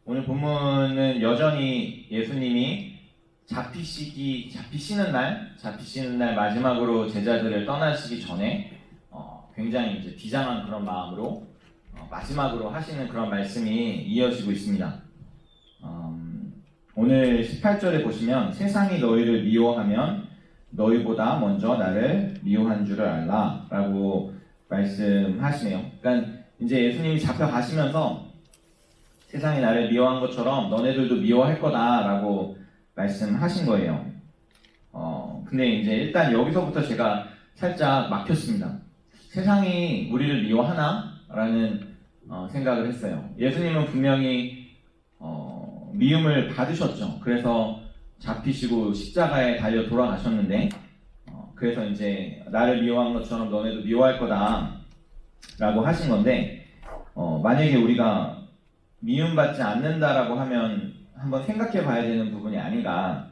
오늘 본문은 여전히 예수님이 잡히시는 날 마지막으로 제자들을 떠나시기 전에 굉장히 이제 비장한 그런 마음으로 마지막으로 하시는 그런 말씀이 이어지고 있습니다. 오늘 18절에 보시면 세상이 너희를 미워하면 너희보다 먼저 나를 미워한 줄을 알라 라고 말씀하시네요. 그러니까 이제 예수님이 잡혀가시면서 세상이 나를 미워한 것처럼 너네들도 미워할 거다 라고 말씀하신 거예요. 근데 이제 일단 여기서부터 제가 살짝 막혔습니다. 세상이 우리를 미워하나? 라는 생각을 했어요. 예수님은 분명히 미움을 받으셨죠. 그래서 잡히시고 십자가에 달려 돌아가셨는데 그래서 이제 나를 미워한 것처럼 너네도 미워할 거다 라고 하신 건데 만약에 우리가 미움받지 않는다라고 하면 한번 생각해 봐야 되는 부분이 아닌가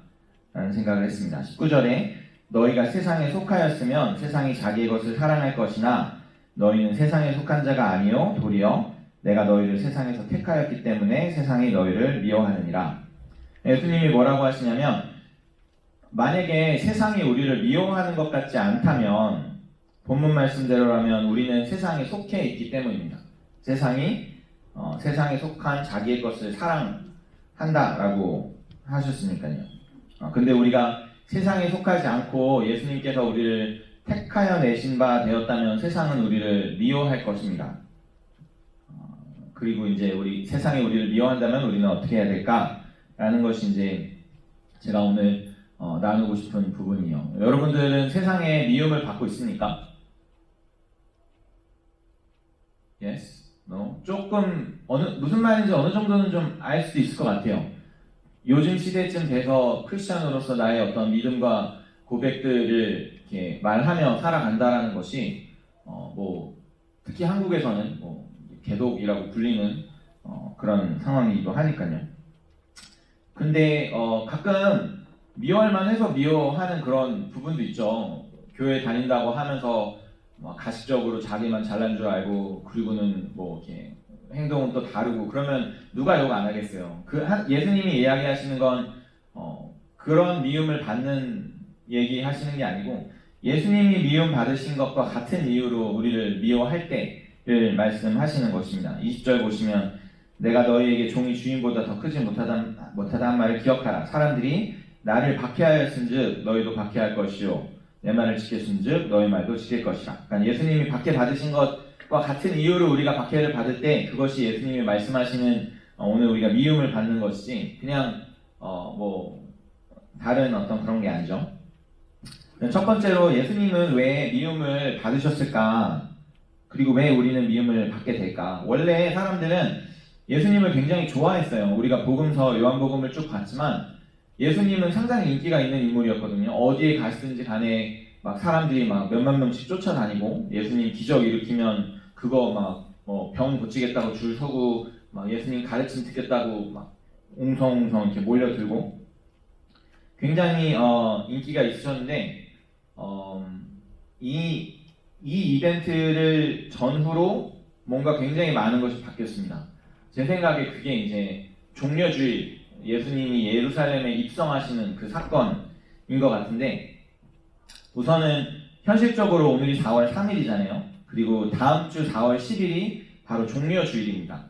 라는 생각을 했습니다. 19절에 너희가 세상에 속하였으면 세상이 자기의 것을 사랑할 것이나 너희는 세상에 속한 자가 아니요 도리어 내가 너희를 세상에서 택하였기 때문에 세상이 너희를 미워하느니라. 예수님이 뭐라고 하시냐면 만약에 세상이 우리를 미워하는 것 같지 않다면 본문 말씀대로라면 우리는 세상에 속해 있기 때문입니다. 세상에 속한 자기의 것을 사랑한다라고 하셨으니까요. 근데 우리가 세상에 속하지 않고 예수님께서 우리를 택하여 내신 바 되었다면 세상은 우리를 미워할 것입니다. 그리고 이제 세상이 우리를 미워한다면 우리는 어떻게 해야 될까라는 것이 이제 제가 오늘 나누고 싶은 부분이요. 여러분들은 세상에 미움을 받고 있습니까? Yes? No? 조금 무슨 말인지 어느 정도는 좀 알 수도 있을 것 같아요. 요즘 시대쯤 돼서 크리스천으로서 나의 어떤 믿음과 고백들을 이렇게 말하며 살아간다라는 것이 특히 한국에서는 개독이라고 불리는 그런 상황이기도 하니까요. 근데 가끔 미워할 해서 미워하는 그런 부분도 있죠. 교회 다닌다고 하면서 가식적으로 자기만 잘난 줄 알고 그리고는 이렇게 행동은 또 다르고 그러면 누가 욕 안 하겠어요. 예수님이 이야기하시는 건 그런 미움을 받는 얘기하시는 게 아니고 예수님이 미움 받으신 것과 같은 이유로 우리를 미워할 때를 말씀하시는 것입니다. 20절 보시면 내가 너희에게 종이 주인보다 더 크지 못하다 한 말을 기억하라. 사람들이 나를 박해하였은즉 너희도 박해할 것이요 내 말을 지켰은즉 너희 말도 지킬 것이라. 그러니까 예수님이 박해 받으신 것과 같은 이유로 우리가 박해를 받을 때 그것이 예수님이 말씀하시는 오늘 우리가 미움을 받는 것이지 그냥 다른 어떤 그런 게 아니죠. 첫 번째로 예수님은 왜 미움을 받으셨을까? 그리고 왜 우리는 미움을 받게 될까? 원래 사람들은 예수님을 굉장히 좋아했어요. 우리가 복음서 요한복음을 쭉 봤지만 예수님은 상당히 인기가 있는 인물이었거든요. 어디에 갔든지 간에 사람들이 몇만 명씩 쫓아다니고 예수님 기적 일으키면 그거 병 고치겠다고 줄 서고 예수님 가르침 듣겠다고 웅성웅성 이렇게 몰려들고 굉장히 인기가 있으셨는데 이 이벤트를 전후로 뭔가 굉장히 많은 것이 바뀌었습니다. 제 생각에 그게 이제 종려주일 예수님이 예루살렘에 입성하시는 그 사건인 것 같은데 우선은 현실적으로 오늘이 4월 3일이잖아요. 그리고 다음 주 4월 10일이 바로 종려주일입니다.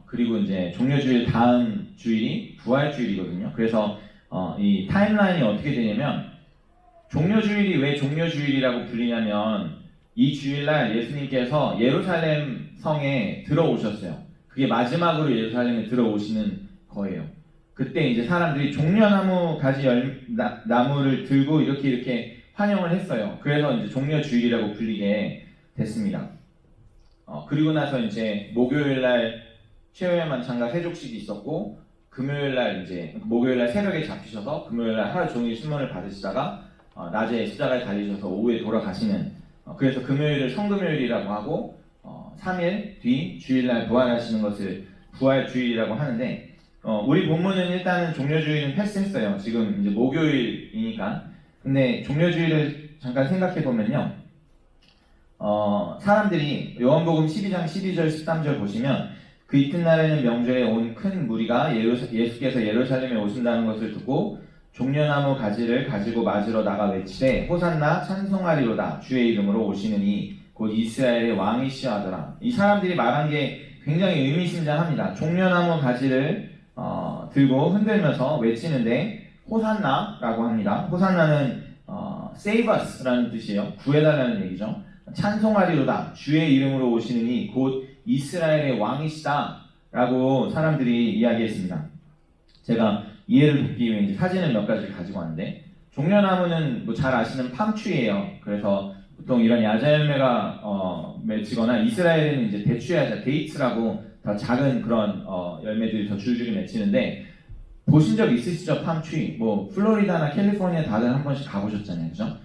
그리고 이제 종려주일 다음 주일이 부활주일이거든요. 그래서 이 타임라인이 어떻게 되냐면 종려주일이 왜 종려주일이라고 불리냐면 이 주일날 예수님께서 예루살렘 성에 들어오셨어요. 그게 마지막으로 예루살렘에 들어오시는 거예요. 그때 이제 사람들이 종려나무 가지 나무를 들고 이렇게 환영을 했어요. 그래서 이제 종려주일이라고 불리게 됐습니다. 그리고 나서 이제 목요일날 최후의 세족식이 있었고 금요일날 목요일날 새벽에 잡히셔서 금요일날 하루 종일 신문을 받으시다가 낮에 십자가에 달리셔서 오후에 돌아가시는 그래서 금요일을 성금요일이라고 하고 3일 뒤 주일날 부활하시는 것을 부활주일이라고 하는데 우리 본문은 일단은 종려주일은 패스했어요. 지금 이제 목요일이니까. 근데 종려주일을 잠깐 생각해 보면요. 사람들이 요한복음 12장 12절 13절 보시면 그 이튿날에는 명절에 온 큰 무리가 예수께서 예루살렘에 오신다는 것을 듣고 종려나무 가지를 가지고 맞으러 나가 외치되 호산나 찬송하리로다 주의 이름으로 오시느니 곧 이스라엘의 왕이시여 하더라. 이 사람들이 말한 게 굉장히 의미심장합니다. 종려나무 가지를 들고 흔들면서 외치는데 호산나라고 합니다. 호산나는 save us라는 뜻이에요. 구해달라는 얘기죠. 찬송하리로다 주의 이름으로 오시느니 곧 이스라엘의 왕이시다 라고 사람들이 이야기했습니다. 제가 이해를 돕기 위해 이제 사진을 몇 가지를 가지고 왔는데, 종려나무는 뭐 잘 아시는 팜추예요. 그래서 보통 이런 야자열매가 맺히거나, 이스라엘에는 이제 대추야자, 데이츠라고 더 작은 그런 열매들이 더 줄줄이 맺히는데, 보신 적 있으시죠? 팜추. 뭐 플로리다나 캘리포니아 다들 한 번씩 가보셨잖아요, 그죠?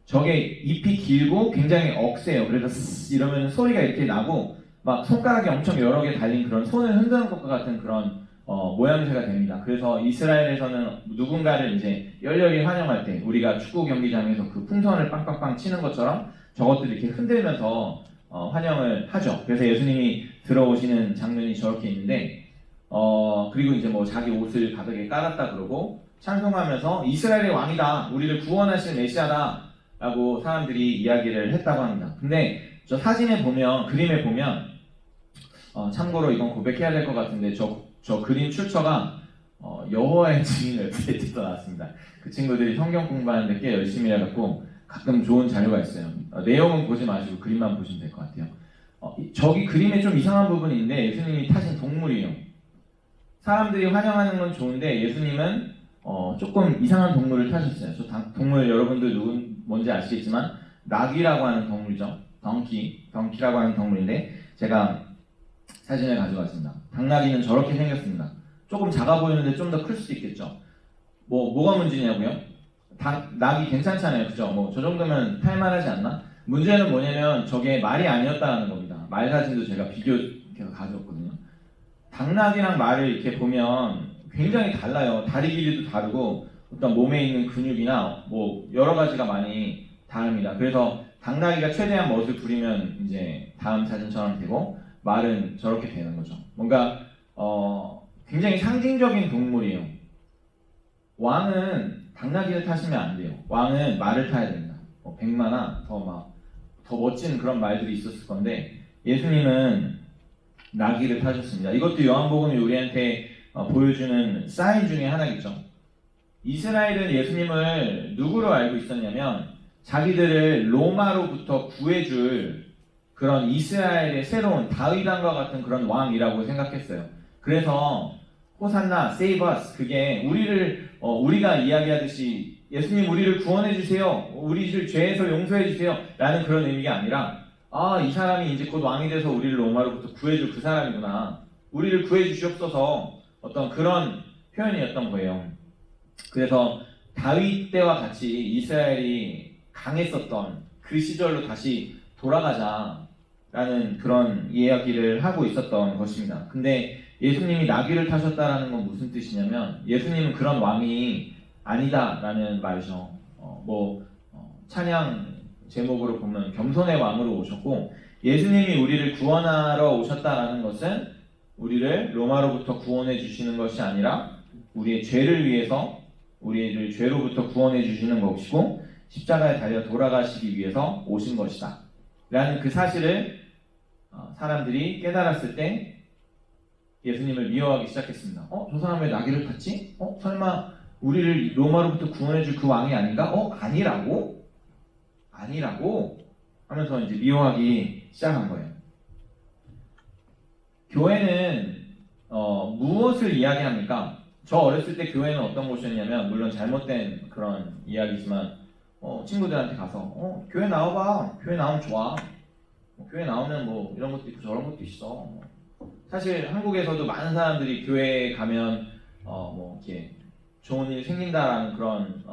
저게 잎이 길고 굉장히 억세요. 그래서 스스 이러면 소리가 이렇게 나고 막 손가락이 엄청 여러 개 달린 그런 손을 흔드는 것과 같은 그런 모양새가 됩니다. 그래서 이스라엘에서는 누군가를 이제 열렬히 환영할 때, 우리가 축구 경기장에서 그 풍선을 빵빵빵 치는 것처럼 저것들을 이렇게 흔들면서 환영을 하죠. 그래서 예수님이 들어오시는 장면이 저렇게 있는데, 그리고 이제 뭐 자기 옷을 바닥에 깔았다 그러고 찬송하면서 이스라엘의 왕이다, 우리를 구원하실 메시아다 라고 사람들이 이야기를 했다고 합니다. 근데 저 사진에 보면, 그림에 보면, 참고로 이건 고백해야 될 것 같은데, 저 그림 출처가 여호와의 증인 웹사이트에서 나왔습니다. 그 친구들이 성경 공부하는데 꽤 열심히 해갖고 가끔 좋은 자료가 있어요. 내용은 보지 마시고 그림만 보시면 될 것 같아요. 저기 그림에 좀 이상한 부분이 있는데, 예수님이 타신 동물이에요. 사람들이 환영하는 건 좋은데 예수님은 조금 이상한 동물을 타셨어요. 저 동물 여러분들 뭔지 아시겠지만 낙이라고 하는 동물이죠. 덩키라고 하는 동물인데, 제가 사진을 가져왔습니다. 당나귀는 저렇게 생겼습니다. 조금 작아 보이는데 좀 더 클 수도 있겠죠. 뭐가 문제냐고요? 낙이 괜찮잖아요, 그죠? 뭐 저 정도면 탈만하지 않나? 문제는 뭐냐면 저게 말이 아니었다는 겁니다. 말 사진도 제가 비교해서 가져왔거든요. 당나귀랑 말을 이렇게 보면 굉장히 달라요. 다리 길이도 다르고 어떤 몸에 있는 근육이나 뭐 여러 가지가 많이 다릅니다. 그래서 당나귀가 최대한 멋을 부리면 이제 다음 사진처럼 되고, 말은 저렇게 되는 거죠. 뭔가 굉장히 상징적인 동물이에요. 왕은 당나귀를 타시면 안 돼요. 왕은 말을 타야 됩니다. 백마나 더 멋진 그런 말들이 있었을 건데, 예수님은 나귀를 타셨습니다. 이것도 요한복음이 우리한테 보여주는 사인 중에 하나겠죠. 이스라엘은 예수님을 누구로 알고 있었냐면, 자기들을 로마로부터 구해줄 그런 이스라엘의 새로운 다윗왕과 같은 그런 왕이라고 생각했어요. 그래서 호산나, save us, 그게 우리가 이야기하듯이 예수님 우리를 구원해 주세요, 우리를 죄에서 용서해 주세요 라는 그런 의미가 아니라, 이 사람이 이제 곧 왕이 돼서 우리를 로마로부터 구해줄 그 사람이구나, 우리를 구해 주시옵소서, 어떤 그런 표현이었던 거예요. 그래서 다윗 때와 같이 이스라엘이 강했었던 그 시절로 다시 돌아가자라는 그런 이야기를 하고 있었던 것입니다. 근데 예수님이 나귀를 타셨다라는 건 무슨 뜻이냐면, 예수님은 그런 왕이 아니다라는 말이죠. 찬양 제목으로 보면 겸손의 왕으로 오셨고, 예수님이 우리를 구원하러 오셨다라는 것은 우리를 로마로부터 구원해 주시는 것이 아니라 우리의 죄를 위해서, 우리를 죄로부터 구원해 주시는 것이고 십자가에 달려 돌아가시기 위해서 오신 것이다 라는 그 사실을 사람들이 깨달았을 때 예수님을 미워하기 시작했습니다. 저 사람 왜 나귀를 탔지? 설마 우리를 로마로부터 구원해 줄 그 왕이 아닌가? 아니라고? 하면서 이제 미워하기 시작한 거예요. 교회는 무엇을 이야기합니까? 저 어렸을 때 교회는 어떤 곳이었냐면, 물론 잘못된 그런 이야기지만 친구들한테 가서 교회 나와봐, 교회 나오면 좋아, 교회 나오면 뭐 이런 것도 있고 저런 것도 있어. 사실 한국에서도 많은 사람들이 교회에 가면 이렇게 좋은 일 생긴다라는 그런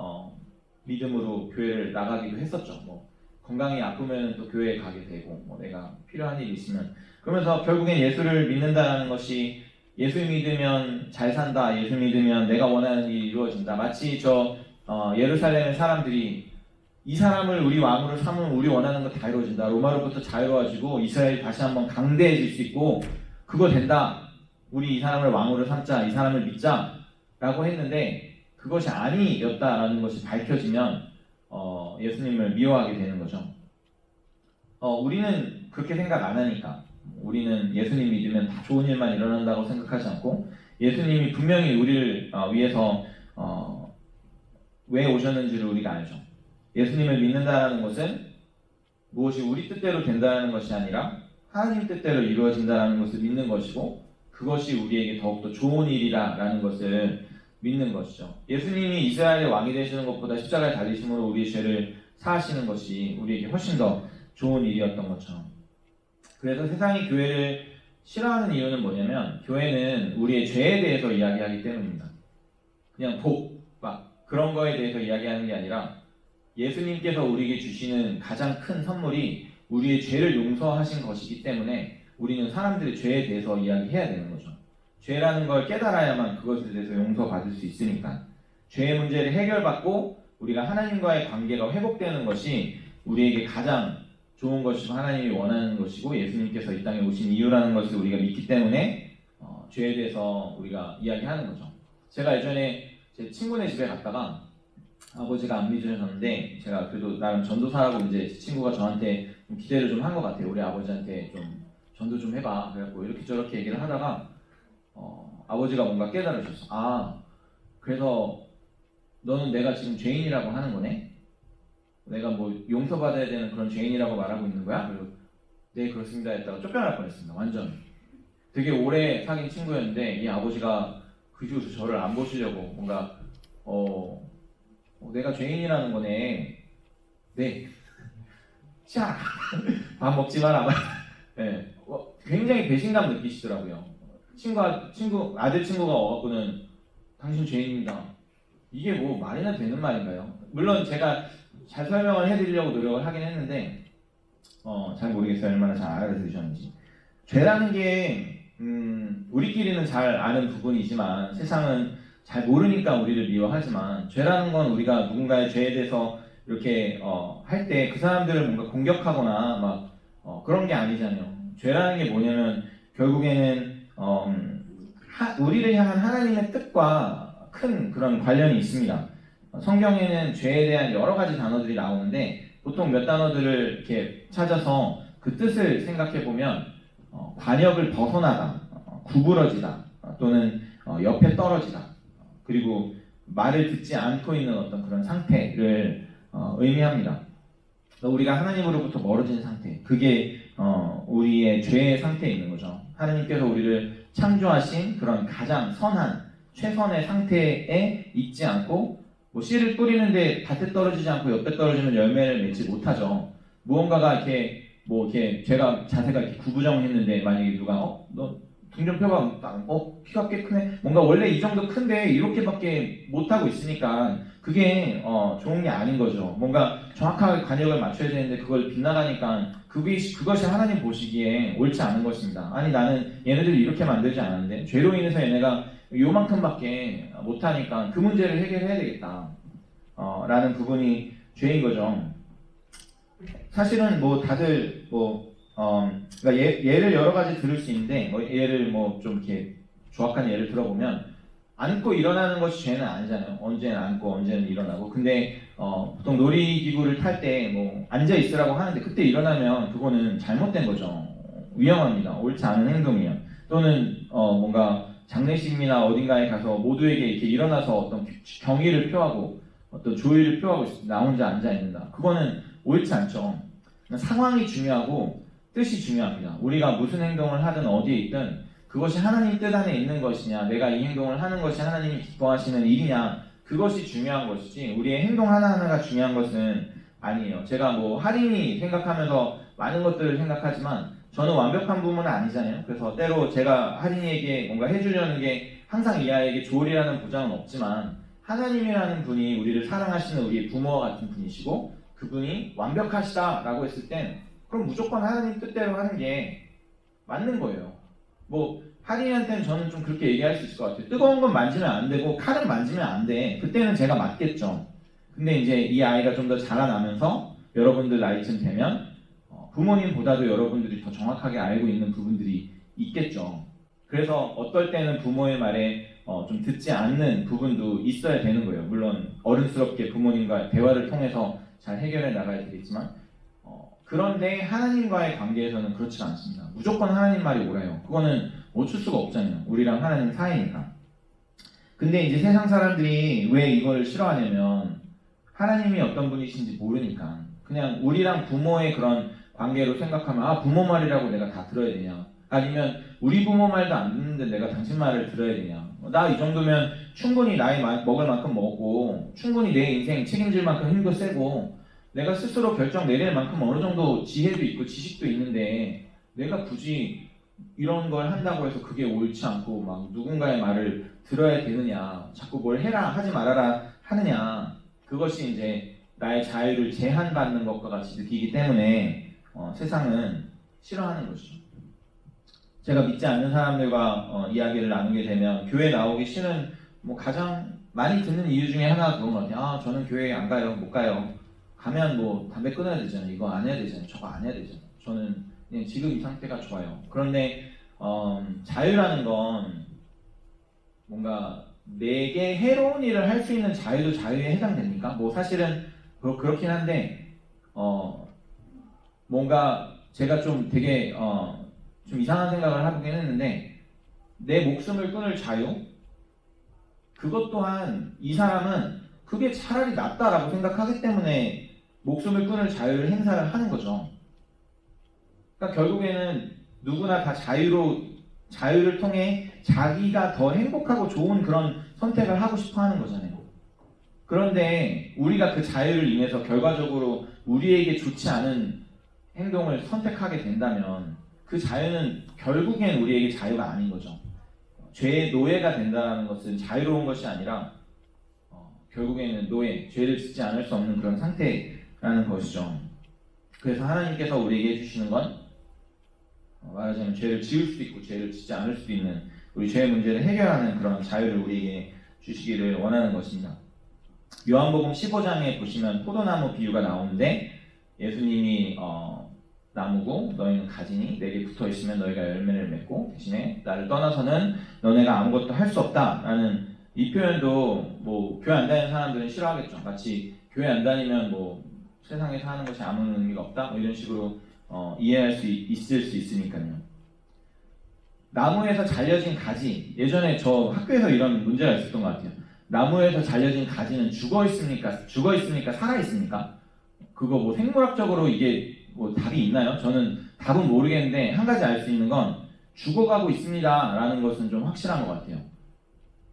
믿음으로 교회를 나가기도 했었죠. 건강이 아프면 또 교회에 가게 되고, 내가 필요한 일이 있으면. 그러면서 결국엔 예수를 믿는다는 것이, 예수 믿으면 잘 산다, 예수 믿으면 내가 원하는 일이 이루어진다. 마치 예루살렘의 사람들이 이 사람을 우리 왕으로 삼으면 우리 원하는 거 다 이루어진다, 로마로부터 자유로워지고 이스라엘이 다시 한번 강대해질 수 있고 그거 된다 우리 이 사람을 왕으로 삼자, 이 사람을 믿자라고 했는데 그것이 아니었다라는 것이 밝혀지면 예수님을 미워하게 되는 거죠. 우리는 그렇게 생각 안 하니까. 우리는 예수님 믿으면 다 좋은 일만 일어난다고 생각하지 않고 예수님이 분명히 우리를 위해서 왜 오셨는지를 우리가 알죠. 예수님을 믿는다는 것은 무엇이 우리 뜻대로 된다는 것이 아니라 하나님 뜻대로 이루어진다는 것을 믿는 것이고 그것이 우리에게 더욱더 좋은 일이라는 것을 믿는 것이죠. 예수님이 이스라엘의 왕이 되시는 것보다 십자가에 달리심으로 우리의 죄를 사하시는 것이 우리에게 훨씬 더 좋은 일이었던 것처럼. 그래서 세상이 교회를 싫어하는 이유는 뭐냐면 교회는 우리의 죄에 대해서 이야기하기 때문입니다. 그냥 막 그런 거에 대해서 이야기하는 게 아니라 예수님께서 우리에게 주시는 가장 큰 선물이 우리의 죄를 용서하신 것이기 때문에 우리는 사람들의 죄에 대해서 이야기해야 되는 거죠. 죄라는 걸 깨달아야만 그것에 대해서 용서받을 수 있으니까. 죄의 문제를 해결받고 우리가 하나님과의 관계가 회복되는 것이 우리에게 가장 좋은 것이고 하나님이 원하는 것이고 예수님께서 이 땅에 오신 이유라는 것을 우리가 믿기 때문에 죄에 대해서 우리가 이야기하는 거죠. 제가 예전에 제 친구네 집에 갔다가 아버지가 안 믿으셨는데 제가 그래도 나름 전도사라고 이제 친구가 저한테 좀 기대를 좀 한 것 같아요. 우리 아버지한테 좀 전도 좀 해봐. 그래갖고 이렇게 저렇게 얘기를 하다가 아버지가 뭔가 깨달으셨어. 그래서 너는 내가 지금 죄인이라고 하는 거네? 내가 뭐 용서받아야 되는 그런 죄인이라고 말하고 있는 거야? 그리고 네 그렇습니다 했다가 쫓겨날 뻔했습니다. 완전. 되게 오래 사귄 친구였는데 이 아버지가 그 뒤로서 저를 안 보시려고 뭔가 내가 죄인이라는 거네. 네. 자, 밥 먹지 마라. 네. 굉장히 배신감 느끼시더라고요. 아들 친구가 와갖고는 당신 죄인입니다. 이게 뭐 말이나 되는 말인가요? 물론 제가 잘 설명을 해드리려고 노력을 하긴 했는데 잘 모르겠어요. 얼마나 잘 알아들으셨는지. 죄라는 게 우리끼리는 잘 아는 부분이지만 세상은 잘 모르니까 우리를 미워하지만 죄라는 건 우리가 누군가의 죄에 대해서 이렇게 할 때 그 사람들을 뭔가 공격하거나 막 그런 게 아니잖아요. 죄라는 게 뭐냐면 결국에는 우리를 향한 하나님의 뜻과 큰 그런 관련이 있습니다. 성경에는 죄에 대한 여러 가지 단어들이 나오는데 보통 몇 단어들을 이렇게 찾아서 그 뜻을 생각해 보면 관역을 벗어나다, 구부러지다, 또는 옆에 떨어지다, 그리고 말을 듣지 않고 있는 어떤 그런 상태를 의미합니다. 우리가 하나님으로부터 멀어진 상태, 그게 우리의 죄의 상태에 있는 거죠. 하나님께서 우리를 창조하신 그런 가장 선한 최선의 상태에 있지 않고 뭐 씨를 뿌리는데 밭에 떨어지지 않고 옆에 떨어지면 열매를 맺지 못하죠. 무언가가 이렇게 제가 자세가 이렇게 구부정했는데 만약에 누가 너 등전표가 키가 꽤 크네. 뭔가 원래 이 정도 큰데 이렇게밖에 못하고 있으니까 그게 좋은 게 아닌 거죠. 뭔가 정확하게 관역을 맞춰야 되는데 그걸 빗나가니까 그것이 하나님 보시기에 옳지 않은 것입니다. 아니 나는 얘네들을 이렇게 만들지 않았는데 죄로 인해서 얘네가 요만큼밖에 못하니까 그 문제를 해결해야 되겠다 라는 부분이 죄인 거죠. 사실은 뭐 다들 그러니까 예를 여러 가지 들을 수 있는데 예를 좀 이렇게 조악한 예를 들어보면 앉고 일어나는 것이 죄는 아니잖아요. 언제는 앉고 언제는 일어나고. 근데 보통 놀이기구를 탈 때 앉아 있으라고 하는데 그때 일어나면 그거는 잘못된 거죠. 위험합니다. 옳지 않은 행동이에요. 또는 뭔가 장례식이나 어딘가에 가서 모두에게 이렇게 일어나서 어떤 경의를 표하고 어떤 조의를 표하고 나 혼자 앉아 있는다. 그거는 옳지 않죠. 상황이 중요하고 뜻이 중요합니다. 우리가 무슨 행동을 하든 어디에 있든 그것이 하나님 뜻 안에 있는 것이냐, 내가 이 행동을 하는 것이 하나님이 기뻐하시는 일이냐, 그것이 중요한 것이지 우리의 행동 하나하나가 중요한 것은 아니에요. 제가 할인이 생각하면서 많은 것들을 생각하지만 저는 완벽한 부분은 아니잖아요. 그래서 때로 제가 할인이에게 뭔가 해주려는 게 항상 이 아이에게 좋으리라는 보장은 없지만 하나님이라는 분이 우리를 사랑하시는 우리의 부모와 같은 분이시고 그분이 완벽하시다라고 했을 땐 그럼 무조건 하나님 뜻대로 하는 게 맞는 거예요. 할인이한테는 저는 좀 그렇게 얘기할 수 있을 것 같아요. 뜨거운 건 만지면 안 되고 칼은 만지면 안 돼. 그때는 제가 맞겠죠. 근데 이제 이 아이가 좀 더 자라나면서 여러분들 나이쯤 되면 부모님보다도 여러분들이 더 정확하게 알고 있는 부분들이 있겠죠. 그래서 어떨 때는 부모의 말에 좀 듣지 않는 부분도 있어야 되는 거예요. 물론 어른스럽게 부모님과 대화를 통해서 잘 해결해 나가야 되겠지만 그런데 하나님과의 관계에서는 그렇지가 않습니다. 무조건 하나님 말이 옳아요. 그거는 어쩔 수가 없잖아요. 우리랑 하나님 사이니까. 근데 이제 세상 사람들이 왜 이걸 싫어하냐면 하나님이 어떤 분이신지 모르니까 그냥 우리랑 부모의 그런 관계로 생각하면 아 부모 말이라고 내가 다 들어야 되냐, 아니면 우리 부모 말도 안 듣는데 내가 당신 말을 들어야 되냐, 나 이 정도면 충분히 나이 먹을 만큼 먹고 충분히 내 인생 책임질 만큼 힘도 세고 내가 스스로 결정 내릴 만큼 어느 정도 지혜도 있고 지식도 있는데 내가 굳이 이런 걸 한다고 해서 그게 옳지 않고 막 누군가의 말을 들어야 되느냐, 자꾸 뭘 해라 하지 말아라 하느냐, 그것이 이제 나의 자유를 제한받는 것과 같이 느끼기 때문에 세상은 싫어하는 것이죠. 제가 믿지 않는 사람들과 이야기를 나누게 되면 교회 나오기 싫은 가장 많이 듣는 이유 중에 하나가 그런 것 같아요. 아 저는 교회 안 가요, 못 가요. 가면 뭐 담배 끊어야 되잖아요, 이거 안 해야 되잖아요, 저거 안 해야 되잖아요. 저는 그냥 지금 이 상태가 좋아요. 그런데 자유라는 건 뭔가 내게 해로운 일을 할 수 있는 자유도 자유에 해당됩니까? 뭐 사실은 그렇긴 한데 뭔가 제가 좀 되게 좀 이상한 생각을 하긴 했는데 내 목숨을 끊을 자유? 그것 또한 이 사람은 그게 차라리 낫다라고 생각하기 때문에 목숨을 끊을 자유를 행사를 하는 거죠. 그러니까 결국에는 누구나 다 자유를 통해 자기가 더 행복하고 좋은 그런 선택을 하고 싶어 하는 거잖아요. 그런데 우리가 그 자유를 인해서 결과적으로 우리에게 좋지 않은 행동을 선택하게 된다면 그 자유는 결국엔 우리에게 자유가 아닌 거죠. 죄의 노예가 된다는 것은 자유로운 것이 아니라 결국에는 노예, 죄를 짓지 않을 수 없는 그런 상태라는 것이죠. 그래서 하나님께서 우리에게 해주시는 건 말하자면 죄를 지을 수도 있고 죄를 짓지 않을 수도 있는 우리 죄의 문제를 해결하는 그런 자유를 우리에게 주시기를 원하는 것입니다. 요한복음 15장에 보시면 포도나무 비유가 나오는데 예수님이 나무고 너희는 가지니 내게 붙어 있으면 너희가 열매를 맺고 대신에 나를 떠나서는 너네가 아무것도 할 수 없다라는 이 표현도 뭐 교회 안 다니는 사람들은 싫어하겠죠. 마치 교회 안 다니면 뭐 세상에서 하는 것이 아무 의미가 없다 뭐 이런 식으로 이해할 수 있을 수 있으니까요. 나무에서 잘려진 가지, 예전에 저 학교에서 이런 문제가 있었던 것 같아요. 나무에서 잘려진 가지는 죽어 있습니까? 살아 있습니까? 그거 뭐 생물학적으로 이게 뭐 답이 있나요? 저는 답은 모르겠는데 한 가지 알 수 있는 건 죽어가고 있습니다라는 것은 좀 확실한 것 같아요.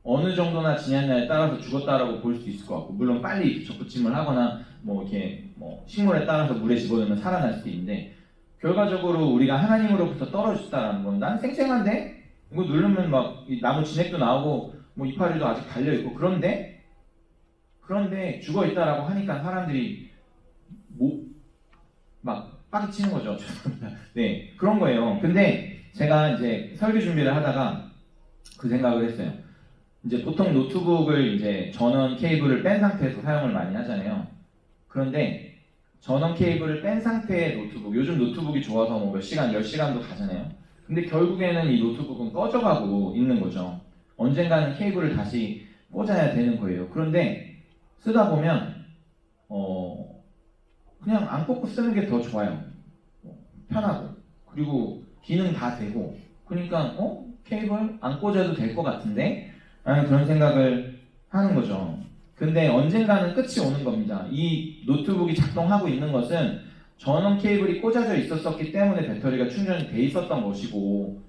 어느 정도나 지났냐에 따라서 죽었다라고 볼 수도 있을 것 같고, 물론 빨리 접붙임을 하거나 뭐 이렇게 뭐 식물에 따라서 물에 집어넣으면 살아날 수도 있는데, 결과적으로 우리가 하나님으로부터 떨어졌다라는 건 난 생생한데 이거 누르면 막 나무 진액도 나오고 뭐 이파리도 아직 달려 있고 그런데 죽어 있다라고 하니까 사람들이 막 빠개치는 거죠. 네, 그런 거예요. 근데 제가 이제 설교 준비를 하다가 그 생각을 했어요. 이제 보통 노트북을 이제 전원 케이블을 뺀 상태에서 사용을 많이 하잖아요. 그런데 전원 케이블을 뺀 상태의 노트북, 요즘 노트북이 좋아서 뭐 몇 시간, 10시간도 가잖아요. 근데 결국에는 이 노트북은 꺼져가고 있는 거죠. 언젠가는 케이블을 다시 꽂아야 되는 거예요. 그런데 쓰다 보면 그냥 안 꽂고 쓰는 게 더 좋아요. 편하고, 그리고 기능 다 되고, 그러니까 케이블 안 꽂아도 될 것 같은데? 라는 그런 생각을 하는 거죠. 근데 언젠가는 끝이 오는 겁니다. 이 노트북이 작동하고 있는 것은 전원 케이블이 꽂아져 있었기 때문에 배터리가 충전이 돼 있었던 것이고,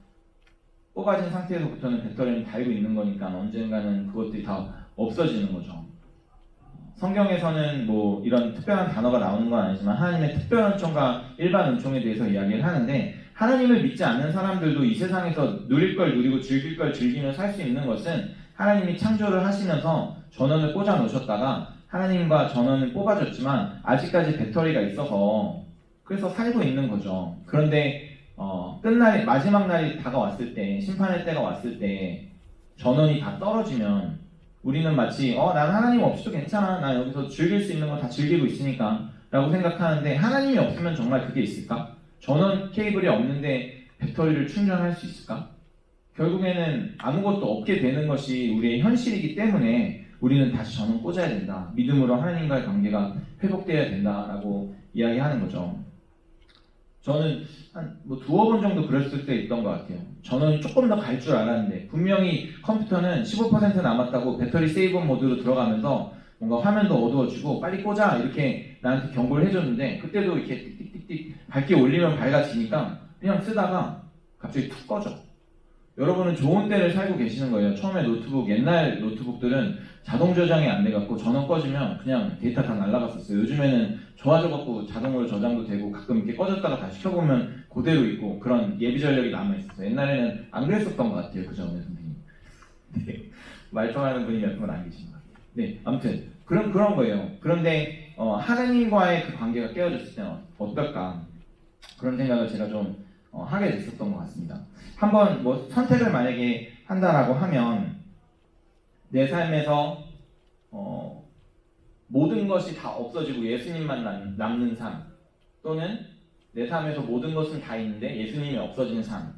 뽑아진 상태에서부터는 배터리는 달고 있는 거니까 언젠가는 그것들이 다 없어지는 거죠. 성경에서는 뭐 이런 특별한 단어가 나오는 건 아니지만 하나님의 특별한 은총과 일반 은총에 대해서 이야기를 하는데, 하나님을 믿지 않는 사람들도 이 세상에서 누릴 걸 누리고 즐길 걸 즐기며 살 수 있는 것은 하나님이 창조를 하시면서 전원을 꽂아 놓으셨다가 하나님과 전원은 뽑아졌지만 아직까지 배터리가 있어서 그래서 살고 있는 거죠. 그런데 끝날 마지막 날이 다가왔을 때, 심판의 때가 왔을 때 전원이 다 떨어지면 우리는 마치 난 하나님 없이도 괜찮아, 나 여기서 즐길 수 있는 거 다 즐기고 있으니까 라고 생각하는데, 하나님이 없으면 정말 그게 있을까? 전원 케이블이 없는데 배터리를 충전할 수 있을까? 결국에는 아무것도 없게 되는 것이 우리의 현실이기 때문에 우리는 다시 전원 꽂아야 된다. 믿음으로 하나님과의 관계가 회복되어야 된다라고 이야기하는 거죠. 저는 한 두어 번 정도 그랬을 때 있던 것 같아요. 저는 조금 더 갈 줄 알았는데 분명히 컴퓨터는 15% 남았다고 배터리 세이브 모드로 들어가면서 뭔가 화면도 어두워지고 빨리 꽂아 이렇게 나한테 경고를 해줬는데 그때도 이렇게 띡띡띡띡 밝게 올리면 밝아지니까 그냥 쓰다가 갑자기 툭 꺼져. 여러분은 좋은 때를 살고 계시는 거예요. 처음에 노트북, 옛날 노트북들은 자동 저장이 안 돼갖고 전원 꺼지면 그냥 데이터 다 날아갔었어요. 요즘에는 좋아져갖고 자동으로 저장도 되고 가끔 이렇게 꺼졌다가 다시 켜보면 그대로 있고 그런 예비 전력이 남아있었어요. 옛날에는 안 그랬었던 것 같아요. 그죠, 선생님? 네. 말통하는 분이 몇 분 안 계신 것 같아요. 네, 아무튼 그런 거예요. 그런데 하나님과의 그 관계가 깨어졌을 때는 어떨까? 그런 생각을 제가 좀 하게 됐었던 것 같습니다. 한번 선택을 만약에 한다라고 하면 내 삶에서 모든 것이 다 없어지고 예수님만 남는 삶, 또는 내 삶에서 모든 것은 다 있는데 예수님이 없어지는 삶,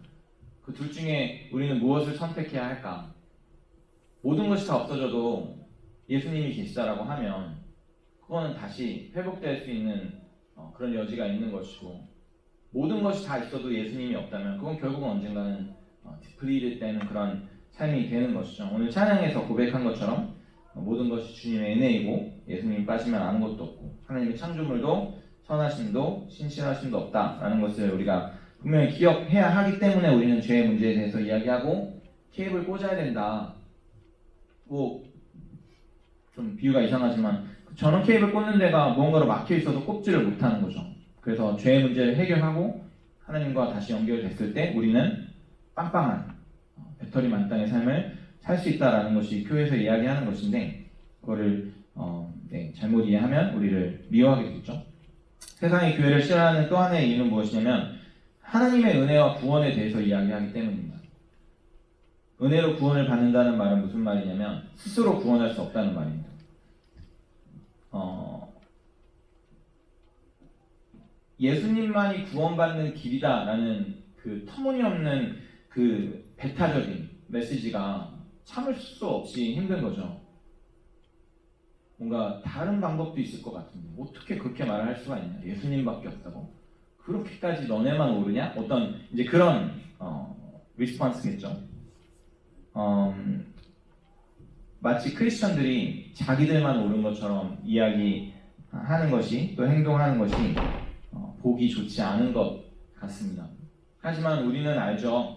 그 둘 중에 우리는 무엇을 선택해야 할까? 모든 것이 다 없어져도 예수님이 계시다라고 하면 그거는 다시 회복될 수 있는 그런 여지가 있는 것이고, 모든 것이 다 있어도 예수님이 없다면 그건 결국은 언젠가는 디플리트 되는 그런 삶이 되는 것이죠. 오늘 찬양에서 고백한 것처럼 모든 것이 주님의 은혜이고 예수님 빠지면 아무것도 없고 하나님의 창조물도 선하심도 신실하심도 없다라는 것을 우리가 분명히 기억해야 하기 때문에 우리는 죄의 문제에 대해서 이야기하고 케이블 꽂아야 된다. 좀 비유가 이상하지만 전원 케이블 꽂는 데가 무언가로 막혀 있어도 꽂지를 못하는 거죠. 그래서 죄의 문제를 해결하고 하나님과 다시 연결됐을 때 우리는 빵빵한 배터리 만땅의 삶을 살 수 있다라는 것이 교회에서 이야기하는 것인데, 그거를 잘못 이해하면 우리를 미워하게 되겠죠. 세상이 교회를 싫어하는 또 하나의 이유는 무엇이냐면 하나님의 은혜와 구원에 대해서 이야기하기 때문입니다. 은혜로 구원을 받는다는 말은 무슨 말이냐면 스스로 구원할 수 없다는 말입니다. 예수님만이 구원받는 길이다라는 그 터무니없는 그 배타적인 메시지가 참을 수 없이 힘든 거죠. 뭔가 다른 방법도 있을 것 같은데 어떻게 그렇게 말을 할 수가 있냐? 예수님밖에 없다고? 그렇게까지 너네만 오르냐? 어떤 이제 그런 리스폰스겠죠. 마치 크리스천들이 자기들만 옳은 것처럼 이야기하는 것이, 또 행동하는 것이 보기 좋지 않은 것 같습니다. 하지만 우리는 알죠.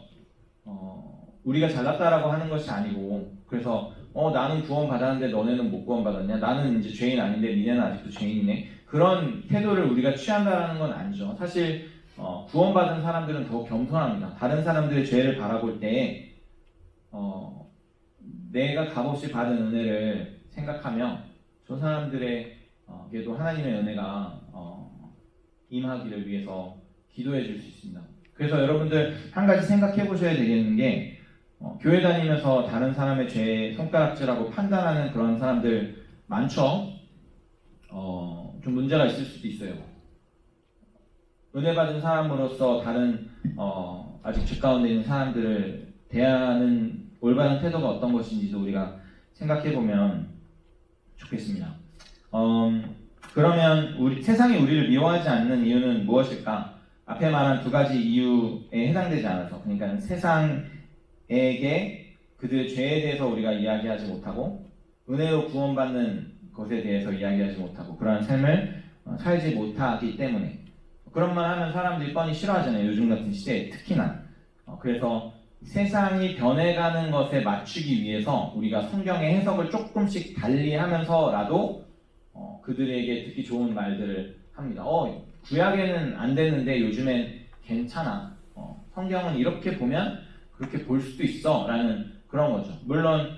우리가 잘났다라고 하는 것이 아니고, 그래서 나는 구원받았는데 너네는 못 구원받았냐? 나는 이제 죄인 아닌데 니네는 아직도 죄인이네. 그런 태도를 우리가 취한다는 건 아니죠. 사실 구원받은 사람들은 더 겸손합니다. 다른 사람들의 죄를 바라볼 때 내가 값없이 받은 은혜를 생각하며 저 사람들에게도 하나님의 은혜가 임하기를 위해서 기도해 줄 수 있습니다. 그래서 여러분들 한 가지 생각해 보셔야 되겠는 게, 교회 다니면서 다른 사람의 죄에 손가락질하고 판단하는 그런 사람들 많죠? 좀 문제가 있을 수도 있어요. 은혜 받은 사람으로서 다른 아직 죄 가운데 있는 사람들을 대하는 올바른 태도가 어떤 것인지도 우리가 생각해 보면 좋겠습니다. 그러면 세상이 우리를 미워하지 않는 이유는 무엇일까? 앞에 말한 두 가지 이유에 해당되지 않아서, 그러니까 세상에게 그들의 죄에 대해서 우리가 이야기하지 못하고 은혜로 구원받는 것에 대해서 이야기하지 못하고 그러한 삶을 살지 못하기 때문에, 그런 말 하면 사람들이 뻔히 싫어하잖아요. 요즘 같은 시대에 특히나. 그래서 세상이 변해가는 것에 맞추기 위해서 우리가 성경의 해석을 조금씩 달리하면서라도 그들에게 듣기 좋은 말들을 합니다. 구약에는 안 되는데 요즘엔 괜찮아. 성경은 이렇게 보면 그렇게 볼 수도 있어 라는 그런 거죠. 물론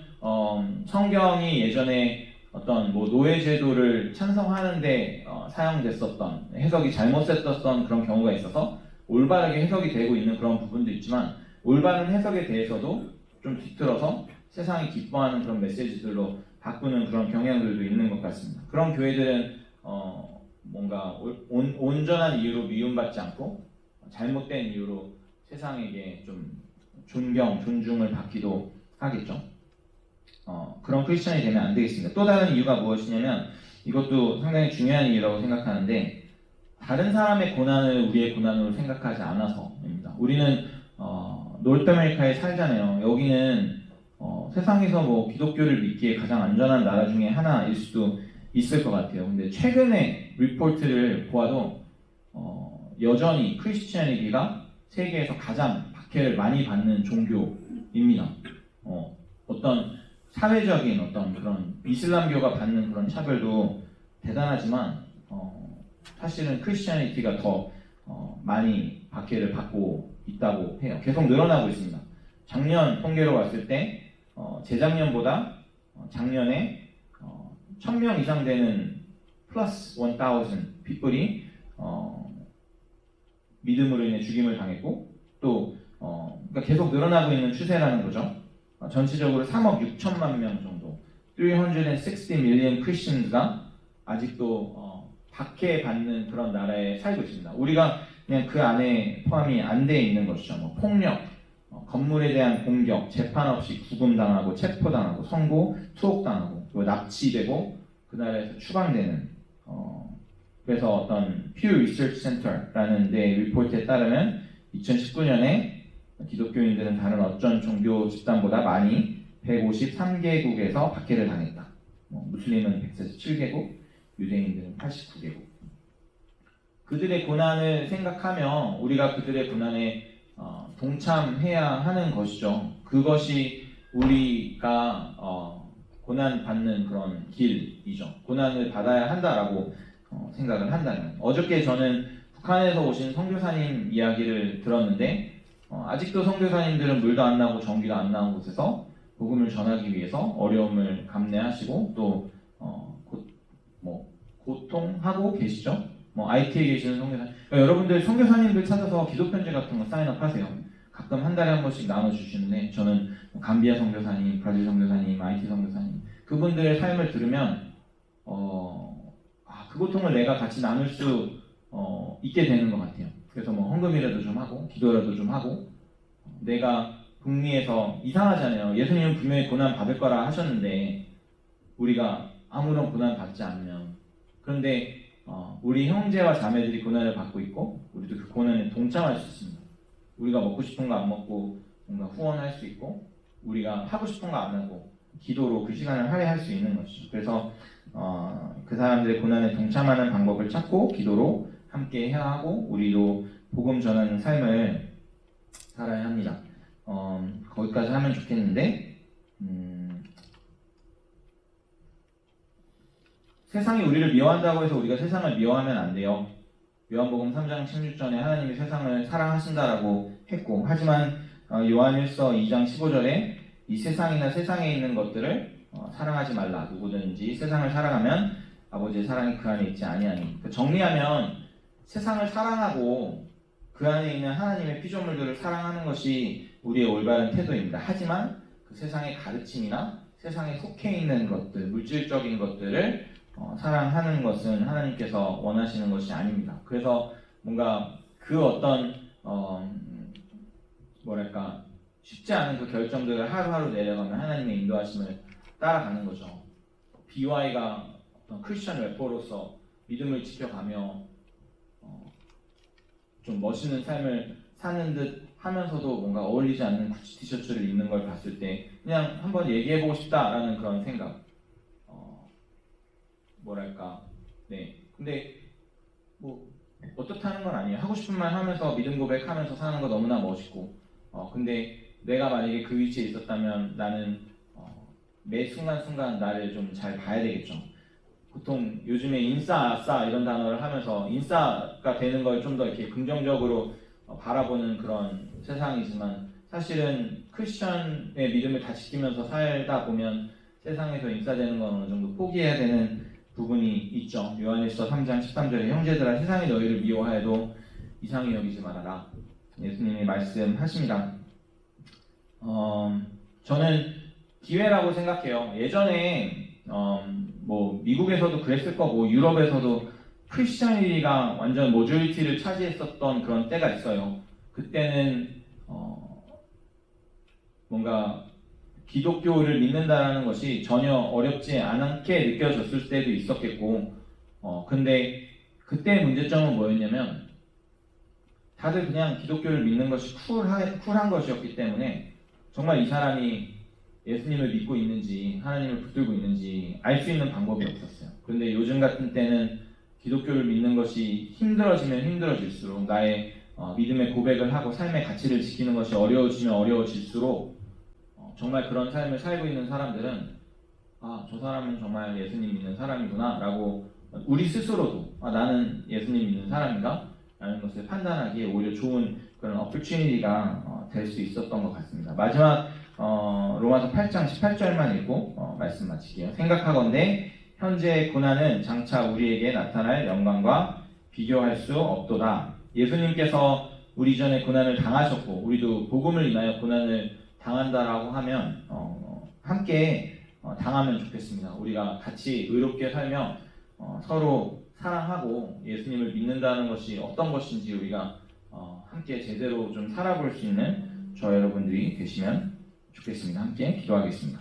성경이 예전에 어떤 노예제도를 찬성하는데 사용됐었던, 해석이 잘못됐었던 그런 경우가 있어서 올바르게 해석이 되고 있는 그런 부분도 있지만, 올바른 해석에 대해서도 좀 뒤틀어서 세상이 기뻐하는 그런 메시지들로 바꾸는 그런 경향들도 있는 것 같습니다. 그런 교회들은 뭔가 온전한 이유로 미움받지 않고 잘못된 이유로 세상에게 좀 존경, 존중을 받기도 하겠죠. 그런 크리스천이 되면 안 되겠습니다. 또 다른 이유가 무엇이냐면 이것도 상당히 중요한 이유라고 생각하는데 다른 사람의 고난을 우리의 고난으로 생각하지 않아서입니다. 우리는 노르트 아메리카에 살잖아요. 여기는 세상에서 뭐 기독교를 믿기에 가장 안전한 나라 중에 하나일 수도 있을 것 같아요. 근데 최근에 리포트를 보아도 여전히 크리스티애니티가 세계에서 가장 박해를 많이 받는 종교입니다. 어떤 사회적인 어떤 그런 이슬람교가 받는 그런 차별도 대단하지만 사실은 크리스티애니티가 더 많이 박해를 받고 있다고 해요. 계속 늘어나고 있습니다. 작년 통계로 봤을 때 재작년보다 작년에 1000명 이상 되는 플러스 1000 people이 믿음으로 인해 죽임을 당했고 또 그러니까 계속 늘어나고 있는 추세라는 거죠. 전체적으로 3억 6천만 명 정도 360 million Christians가 아직도 박해받는 그런 나라에 살고 있습니다. 우리가 그냥 그 안에 포함이 안 돼 있는 것이죠. 뭐 폭력, 건물에 대한 공격, 재판 없이 구금당하고 체포당하고 선고, 투옥당하고 그리고 납치되고 그 나라에서 추방되는 그래서 어떤 Pew Research Center라는 데 리포트에 따르면 2019년에 기독교인들은 다른 어떤 종교 집단보다 많이 153개국에서 박해를 당했다. 무슬림은 147개국, 유대인들은 89개국. 그들의 고난을 생각하며 우리가 그들의 고난에 동참해야 하는 것이죠. 그것이 우리가 고난받는 그런 길이죠. 고난을 받아야 한다라고 생각을 한다면. 어저께 저는 북한에서 오신 선교사님 이야기를 들었는데 아직도 선교사님들은 물도 안 나오고 전기도 안 나온 곳에서 복음을 전하기 위해서 어려움을 감내하시고 또 고통하고 계시죠. IT에 계시는 선교사님, 그러니까 여러분들 선교사님들 찾아서 기도편지 같은 거 사인업하세요. 가끔 한 달에 한 번씩 나눠주시는데 저는 감비아 선교사님, 브라질 선교사님, IT 선교사님 그분들의 삶을 들으면 그 고통을 내가 같이 나눌 수 있게 되는 것 같아요. 그래서 헌금이라도 좀 하고 기도라도 좀 하고 내가 북미에서 이상하잖아요. 예수님은 분명히 고난 받을 거라 하셨는데 우리가 아무런 고난 받지 않으면 그런데 우리 형제와 자매들이 고난을 받고 있고 우리도 그 고난에 동참할 수 있습니다. 우리가 먹고 싶은 거 안 먹고 뭔가 후원할 수 있고 우리가 하고 싶은 거 안 하고 기도로 그 시간을 할애할 수 있는 것이죠. 그래서 그 사람들의 고난에 동참하는 방법을 찾고 기도로 함께 해야 하고 우리도 복음 전하는 삶을 살아야 합니다. 거기까지 하면 좋겠는데 세상이 우리를 미워한다고 해서 우리가 세상을 미워하면 안 돼요. 요한복음 3장 16절에 하나님이 세상을 사랑하신다라고 했고 하지만 요한일서 2장 15절에 이 세상이나 세상에 있는 것들을 사랑하지 말라. 누구든지 세상을 사랑하면 아버지의 사랑이 그 안에 있지 아니하니. 정리하면 세상을 사랑하고 그 안에 있는 하나님의 피조물들을 사랑하는 것이 우리의 올바른 태도입니다. 하지만 그 세상의 가르침이나 세상에 속해 있는 것들, 물질적인 것들을 사랑하는 것은 하나님께서 원하시는 것이 아닙니다. 그래서 뭔가 그 어떤 쉽지 않은 그 결정들을 하루하루 내려가면 하나님의 인도하심을 따라가는 거죠. BY가 어떤 크리스천 래퍼로서 믿음을 지켜가며 좀 멋있는 삶을 사는 듯 하면서도 뭔가 어울리지 않는 구찌 티셔츠를 입는 걸 봤을 때 그냥 한번 얘기해보고 싶다라는 그런 생각. 근데 어떻다는 건 아니에요. 하고 싶은 말 하면서 믿음 고백하면서 사는 거 너무나 멋있고 근데 내가 만약에 그 위치에 있었다면 나는 매 순간순간 나를 좀 잘 봐야 되겠죠. 보통 요즘에 인싸, 아싸 이런 단어를 하면서 인싸가 되는 걸 좀 더 이렇게 긍정적으로 바라보는 그런 세상이지만 사실은 크리스천의 믿음을 다 지키면서 살다 보면 세상에서 인싸되는 건 어느 정도 포기해야 되는 부분이 있죠. 요한일서 3장 13절에 형제들아 세상이 너희를 미워하여도 이상히 여기지 말아라. 예수님이 말씀하십니다. 저는 기회라고 생각해요. 예전에 미국에서도 그랬을 거고 유럽에서도 크리스천리가 완전 모조리티를 차지했었던 그런 때가 있어요. 그때는 뭔가 기독교를 믿는다라는 것이 전혀 어렵지 않게 느껴졌을 때도 있었겠고, 근데 그때 문제점은 뭐였냐면 다들 그냥 기독교를 믿는 것이 쿨한 것이었기 때문에 정말 이 사람이 예수님을 믿고 있는지 하나님을 붙들고 있는지 알 수 있는 방법이 없었어요. 그런데 요즘 같은 때는 기독교를 믿는 것이 힘들어지면 힘들어질수록 나의 믿음의 고백을 하고 삶의 가치를 지키는 것이 어려워지면 어려워질수록 정말 그런 삶을 살고 있는 사람들은 저 사람은 정말 예수님 믿는 사람이구나 라고 우리 스스로도 나는 예수님 믿는 사람인가? 라는 것을 판단하기에 오히려 좋은 그런 opportunity가 될 수 있었던 것 같습니다. 마지막 로마서 8장 18절만 읽고 말씀 마칠게요. 생각하건대 현재의 고난은 장차 우리에게 나타날 영광과 비교할 수 없도다. 예수님께서 우리 전에 고난을 당하셨고 우리도 복음을 인하여 고난을 당한다라고 하면 함께 당하면 좋겠습니다. 우리가 같이 의롭게 살며 서로 사랑하고 예수님을 믿는다는 것이 어떤 것인지 우리가 함께 제대로 좀 살아볼 수 있는 저 여러분들이 되시면 좋겠습니다. 함께 기도하겠습니다.